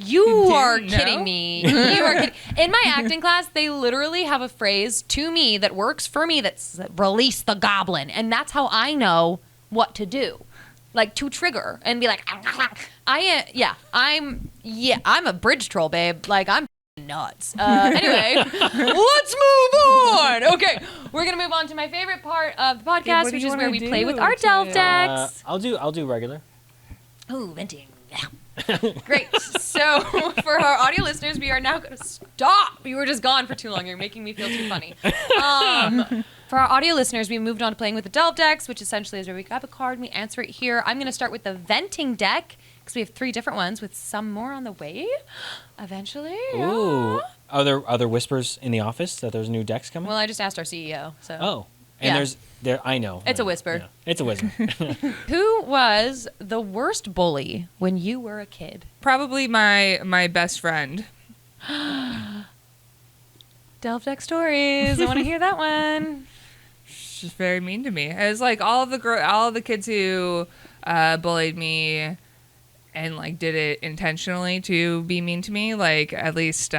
You are kidding me. You are kidding. In my acting class, they literally have a phrase to me that works for me that's release the goblin. And that's how I know what to do. like to trigger and be like, I'm a bridge troll, babe. Like I'm nuts. Anyway, let's move on. Okay, we're gonna move on to my favorite part of the podcast, which is where we play with our delve decks. I'll do regular. Ooh, venting. Great. So for our audio listeners, we are now going to stop. You were just gone for too long. You're making me feel too funny. For our audio listeners, we moved on to playing with the delve decks, which essentially is where we grab a card and we answer it here. I'm going to start with the venting deck because we have 3 different ones with some more on the way eventually. Ooh. Are there whispers in the office that there's new decks coming? Well, I just asked our CEO. So. Oh. And Yeah. I know. It's a whisper. Yeah, it's a whisper. Who was the worst bully when you were a kid? Probably my best friend. Delve deck stories. I want to hear that one. She's just very mean to me. It was like all of the kids who bullied me and like did it intentionally to be mean to me. Like at least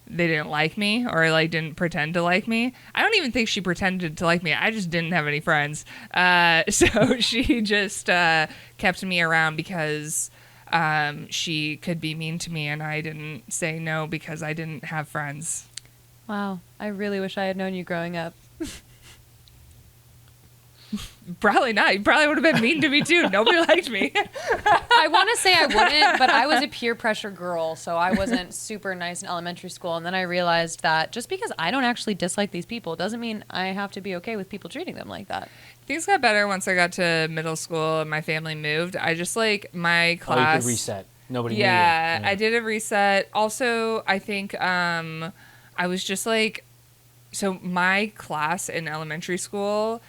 they didn't like me or like didn't pretend to like me. I don't even think she pretended to like me. I just didn't have any friends. So she just kept me around because she could be mean to me and I didn't say no because I didn't have friends. Wow. I really wish I had known you growing up. Probably not. You probably would have been mean to me too. Nobody liked me. I want to say I wouldn't, but I was a peer pressure girl, so I wasn't super nice in elementary school. And then I realized that just because I don't actually dislike these people doesn't mean I have to be okay with people treating them like that. Things got better once I got to middle school and my family moved. I just like my class. Oh, you could reset. Nobody knew you. Yeah, I did a reset. Also, I think I was just like, so my class in elementary school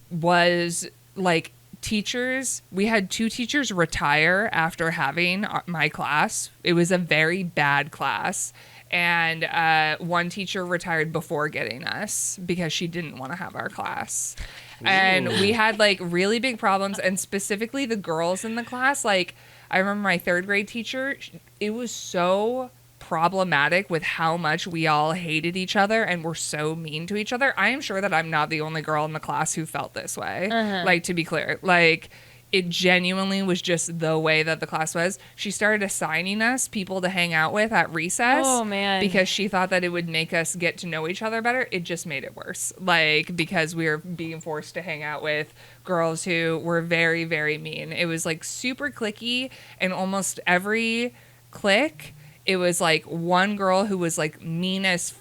was like teachers. We had 2 teachers retire after having my class. It was a very bad class. And one teacher retired before getting us because she didn't want to have our class. Ooh. And we had like really big problems. And specifically the girls in the class, like I remember my 3rd grade teacher, it was so problematic with how much we all hated each other and were so mean to each other. I am sure that I'm not the only girl in the class who felt this way. Like, to be clear, like it genuinely was just the way that the class was. She started assigning us people to hang out with at recess. Oh, man. Because she thought that it would make us get to know each other better. It just made it worse. Like, because we were being forced to hang out with girls who were very, very mean. It was like super cliquey, and almost every clique, it was like one girl who was like mean as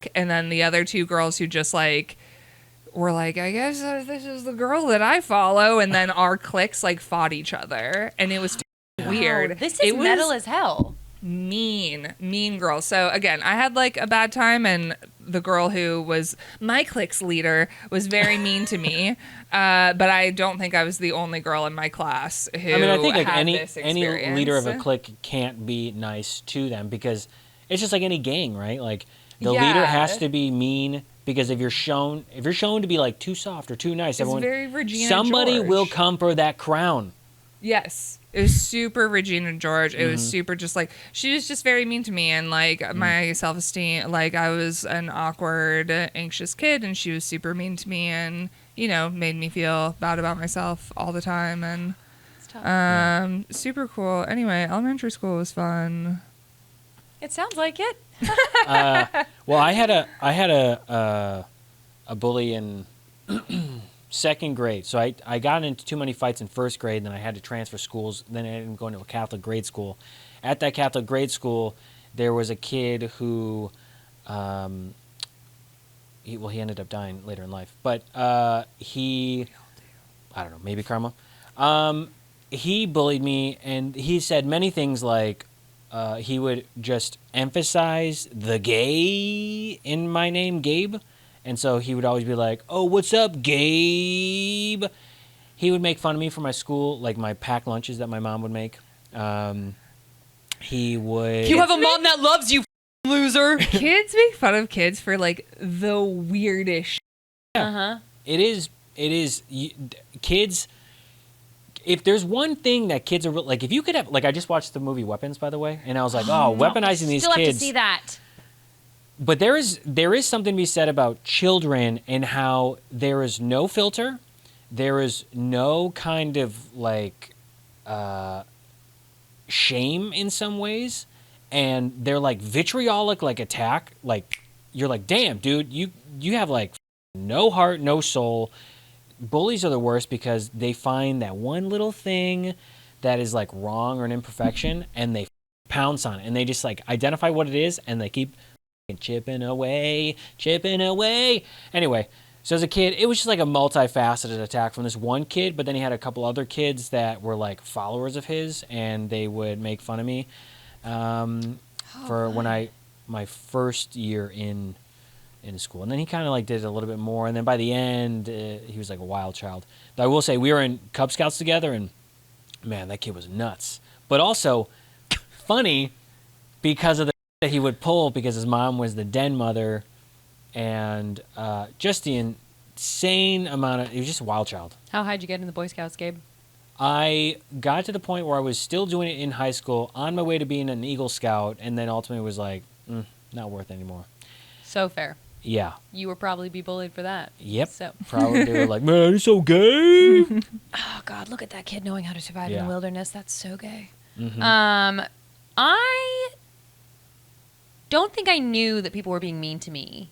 f***, and then the other 2 girls who just like were like, I guess this is the girl that I follow, and then our cliques like fought each other, and it was weird. Oh, this is metal as hell. Mean girl. So again, I had like a bad time, and the girl who was my clique's leader was very mean to me. But I don't think I was the only girl in my class who I think like had any this experience. leader of a clique can't be nice to them because it's just like any gang, right? Like the leader has to be mean because if you're shown to be like too soft or too nice, it's very Regina somebody George. will come for that crown. Yes. It was super Regina George. It was super just like, she was just very mean to me. And like my self-esteem, like I was an awkward, anxious kid, and she was super mean to me and, you know, made me feel bad about myself all the time. And It's tough. super cool. Anyway, elementary school was fun. It sounds like it. Well, I had a bully in 2nd grade. So I got into too many fights in 1st grade, then I had to transfer schools. Then I ended up going to a Catholic grade school. At that Catholic grade school, there was a kid who, he ended up dying later in life. But I don't know, maybe karma. He bullied me, and he said many things like, he would just emphasize the gay in my name, Gabe. And so he would always be like, oh, what's up, Gabe? He would make fun of me for my school, like my packed lunches that my mom would make. He would... You have a mom that loves you, loser. Kids make fun of kids for like the weirdest shit. Uh-huh. It is kids... If there's one thing that kids are... Like, if you could have... Like, I just watched the movie Weapons, by the way, and I was like, weaponizing these Still kids... have to see that. But there is something to be said about children and how there is no filter. there is no kind of like shame in some ways, and they're like vitriolic like attack. Like you're like, damn, dude, you have like no heart, no soul. Bullies are the worst because they find that one little thing that is like wrong or an imperfection, and they pounce on it, and they just like identify what it is, and they keep chipping away. Anyway, so as a kid, it was just like a multifaceted attack from this one kid, but then he had a couple other kids that were like followers of his, and they would make fun of me for when my first year in school. And then he kind of like did it a little bit more, and then by the end, he was like a wild child. But I will say, we were in Cub Scouts together, and man, that kid was nuts. But also funny because of the that he would pull, because his mom was the den mother, and just the insane amount of, he was just a wild child. How high did you get in the Boy Scouts, Gabe? I got to the point where I was still doing it in high school, on my way to being an Eagle Scout, and then ultimately was like, not worth it anymore. So fair. Yeah. You would probably be bullied for that. Yep. So. Probably. They were like, man, he's so gay. Oh, God, look at that kid knowing how to survive in the wilderness. That's so gay. Mm-hmm. I don't think I knew that people were being mean to me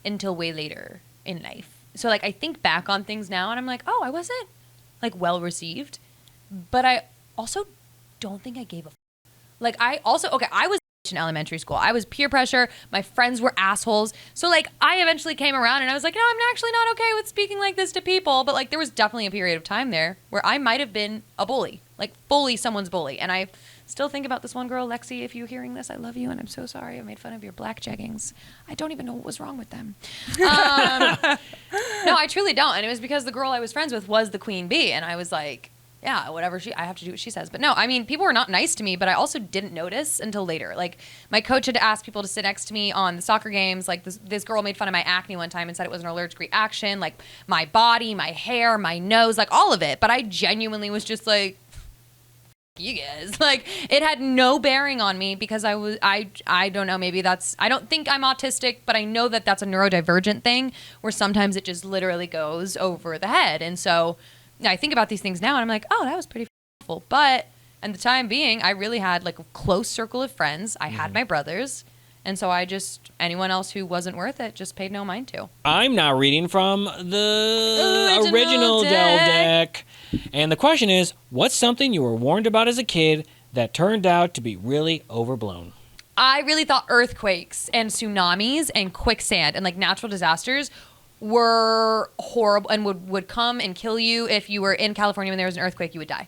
until way later in life. So, like, I think back on things now, and I'm like, oh, I wasn't, like, well-received. But I also don't think I gave a Like, I was in elementary school. I was peer pressure. My friends were assholes. So, like, I eventually came around, and I was like, no, I'm actually not okay with speaking like this to people. But, like, there was definitely a period of time there where I might have been a bully. Like, fully someone's bully. And I still think about this one girl, Lexi. If you're hearing this, I love you, and I'm so sorry I made fun of your black jeggings. I don't even know what was wrong with them. No, I truly don't. And it was because the girl I was friends with was the queen bee, and I was like, yeah, whatever I have to do what she says. But no, I mean, people were not nice to me, but I also didn't notice until later. Like, my coach had asked people to sit next to me on the soccer games. Like, this girl made fun of my acne one time and said it was an allergic reaction. Like, my body, my hair, my nose, like, all of it. But I genuinely was just like, you guys. Like, it had no bearing on me because I don't know, maybe I don't think I'm autistic, but I know that that's a neurodivergent thing where sometimes it just literally goes over the head. And so I think about these things now, and I'm like, oh, that was pretty awful. But at the time being, I really had like a close circle of friends. I had my brothers. And so anyone else who wasn't worth it, just paid no mind to. I'm now reading from the original Dell deck. And the question is, what's something you were warned about as a kid that turned out to be really overblown? I really thought earthquakes and tsunamis and quicksand and like natural disasters were horrible and would come and kill you. If you were in California when there was an earthquake, you would die.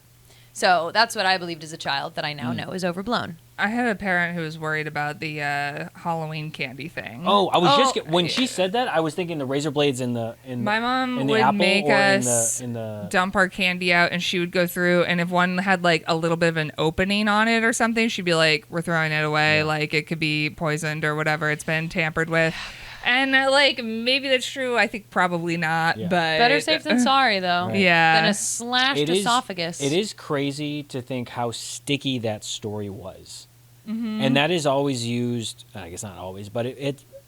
So that's what I believed as a child that I now know is overblown. I had a parent who was worried about the Halloween candy thing. Oh, I was when she said that, I was thinking the razor blades in my mom in the would apple make or us in the dump our candy out, and she would go through, and if one had like a little bit of an opening on it or something, she'd be like, we're throwing it away, like it could be poisoned or whatever, it's been tampered with. And like maybe that's true. I think probably not. Yeah. But better safe than sorry, though. Right. Yeah. Than a slashed esophagus. It is crazy to think how sticky that story was. Mm-hmm. And that is always used, I guess not always, but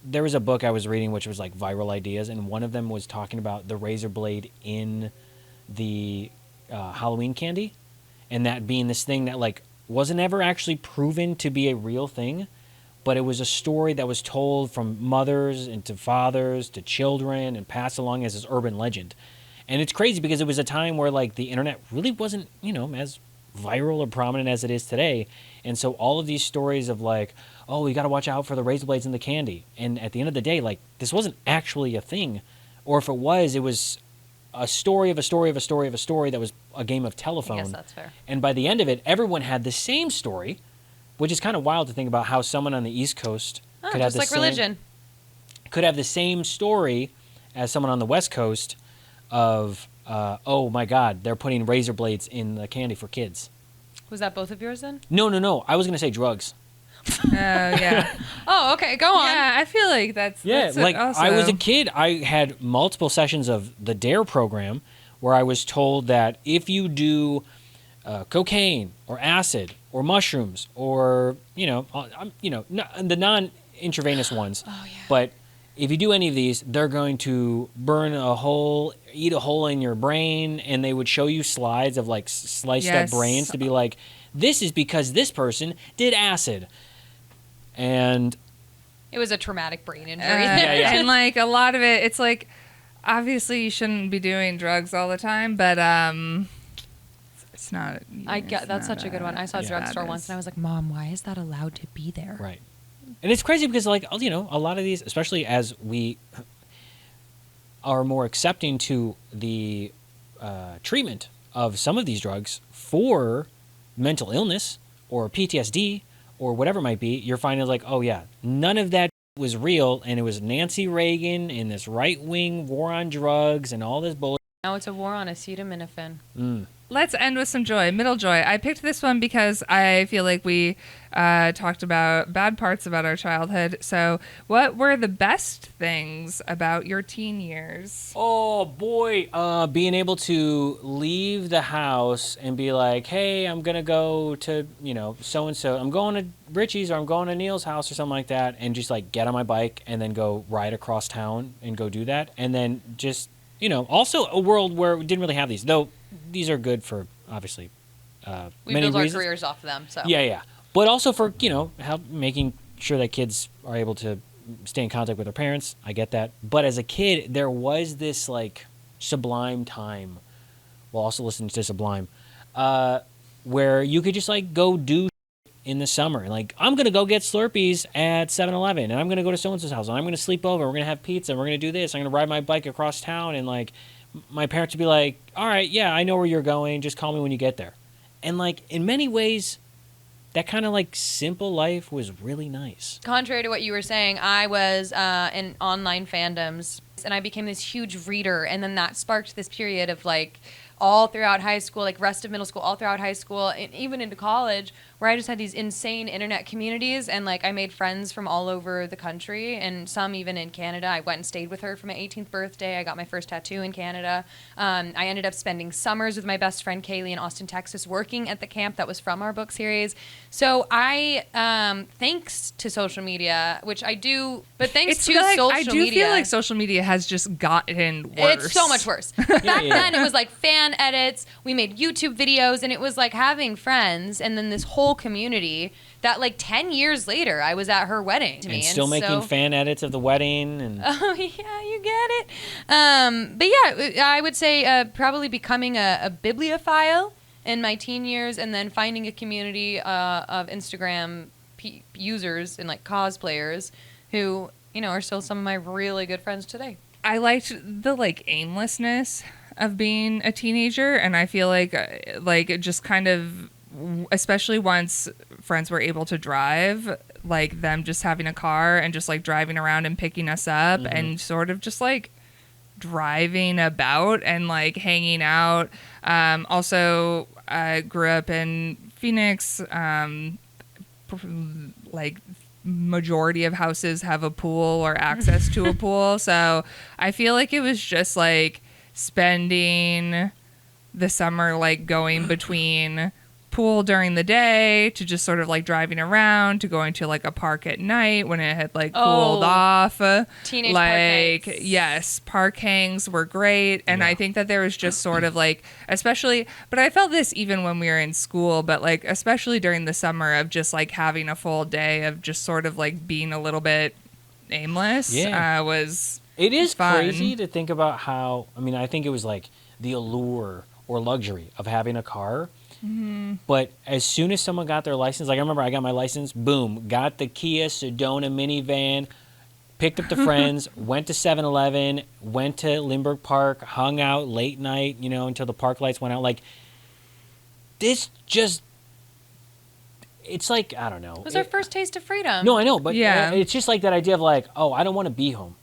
there was a book I was reading which was like viral ideas, and one of them was talking about the razor blade in the Halloween candy, and that being this thing that like wasn't ever actually proven to be a real thing, but it was a story that was told from mothers and to fathers to children and passed along as this urban legend. And it's crazy because it was a time where like the internet really wasn't, as viral or prominent as it is today. And so all of these stories of like, oh, you got to watch out for the razor blades in the candy. And at the end of the day, like this wasn't actually a thing. Or if it was a story of a story of a story of a story that was a game of telephone. I guess that's fair. And by the end of it, everyone had the same story, which is kind of wild to think about how someone on the East Coast could have just like religion. Could have the same story as someone on the West Coast of, oh my God, they're putting razor blades in the candy for kids. Was that both of yours then? No. I was going to say drugs. Yeah. Oh, okay. Go on. Yeah, I feel like that's like also... I was a kid. I had multiple sessions of the DARE program where I was told that if you do cocaine or acid or mushrooms or the non-intravenous ones, but if you do any of these, they're going to eat a hole in your brain, and they would show you slides of like sliced up brains to be like, this is because this person did acid. And it was a traumatic brain injury. And like a lot of it, it's like, obviously you shouldn't be doing drugs all the time, but it's not. That's such a good one. I saw a drugstore once, and I was like, Mom, why is that allowed to be there? Right. And it's crazy because, like, you know, a lot of these, especially as we are more accepting to the treatment of some of these drugs for mental illness or PTSD or whatever it might be, you're finding like, oh, yeah, none of that was real, and it was Nancy Reagan and this right-wing war on drugs and all this bullshit. Now it's a war on acetaminophen. Let's end with some joy. Middle joy. I picked this one because I feel like we talked about bad parts about our childhood. So what were the best things about your teen years? Oh, boy. Being able to leave the house and be like, hey, I'm going to go to, you know, so-and-so. I'm going to Richie's or I'm going to Neil's house or something like that, and just, like, get on my bike and then go ride across town and go do that. And then just, you know, also a world where we didn't really have these, though. These are good for, obviously, we many build our reasons. careers off of them. So Yeah. But also for, you know, making sure that kids are able to stay in contact with their parents. I get that. But as a kid, there was this, like, sublime time, while also listening to Sublime, where you could just, like, go do in the summer. Like, I'm going to go get Slurpees at 7-Eleven, and I'm going to go to so-and-so's house, and I'm going to sleep over. We're going to have pizza, and we're going to do this. I'm going to ride my bike across town, and, like, my parents would be like, all right, yeah, I know where you're going. Just call me when you get there. And, like, in many ways, that kind of, like, simple life was really nice. Contrary to what you were saying, I was in online fandoms, and I became this huge reader, and then that sparked this period of, like, all throughout high school, like rest of middle school, all throughout high school, and even into college, where I just had these insane internet communities, and like I made friends from all over the country, and some even in Canada. I went and stayed with her for my 18th birthday. I got my first tattoo in Canada. I ended up spending summers with my best friend Kaylee in Austin, Texas, working at the camp that was from our book series. So I, thanks to social media, which I do, but thanks to social media. I do feel like social media has just gotten worse. It's so much worse. Back then, it was like fan edits. We made YouTube videos, and it was like having friends, and then this whole community that like 10 years later, I was at her wedding to me. And still making fan edits of the wedding. And oh, yeah, you get it. But yeah, I would say probably becoming a bibliophile in my teen years, and then finding a community of Instagram users and like cosplayers who, you know, are still some of my really good friends today. I liked the like aimlessness of being a teenager, and I feel like just kind of, especially once friends were able to drive, like them just having a car and just like driving around and picking us up and sort of just like driving about and like hanging out. Also, I grew up in Phoenix. Like majority of houses have a pool or access to a pool. So I feel like it was just like spending the summer like going between pool during the day to just sort of like driving around to going to like a park at night when it had like cooled off. Teenage like park hangs. Yes, park hangs were great, and I think that there was just sort of like, especially, but I felt this even when we were in school, but like especially during the summer of just like having a full day of just sort of like being a little bit aimless. Was it is fun. crazy to think about how, I mean, I think it was like the allure or luxury of having a car. But as soon as someone got their license, like I remember I got my license, boom, got the Kia Sedona minivan, picked up the friends, went to 7-Eleven, went to Lindbergh Park, hung out late night, you know, until the park lights went out. Like, this just, it's like, I don't know. It was our first taste of freedom. No, I know, but Yeah. It's just like that idea of like, oh, I don't want to be home.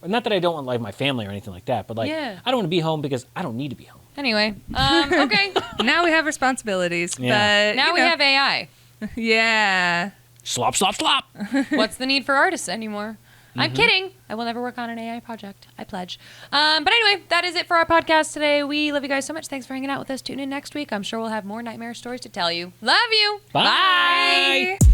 Not that I don't want like my family or anything like that, but like, I don't want to be home because I don't need to be home. Anyway, okay. Now we have responsibilities, Yeah. but Now we have AI. Yeah. Slop, slop, slop. What's the need for artists anymore? I'm kidding. I will never work on an AI project. I pledge. But anyway, that is it for our podcast today. We love you guys so much. Thanks for hanging out with us. Tune in next week. I'm sure we'll have more nightmare stories to tell you. Love you. Bye. Bye.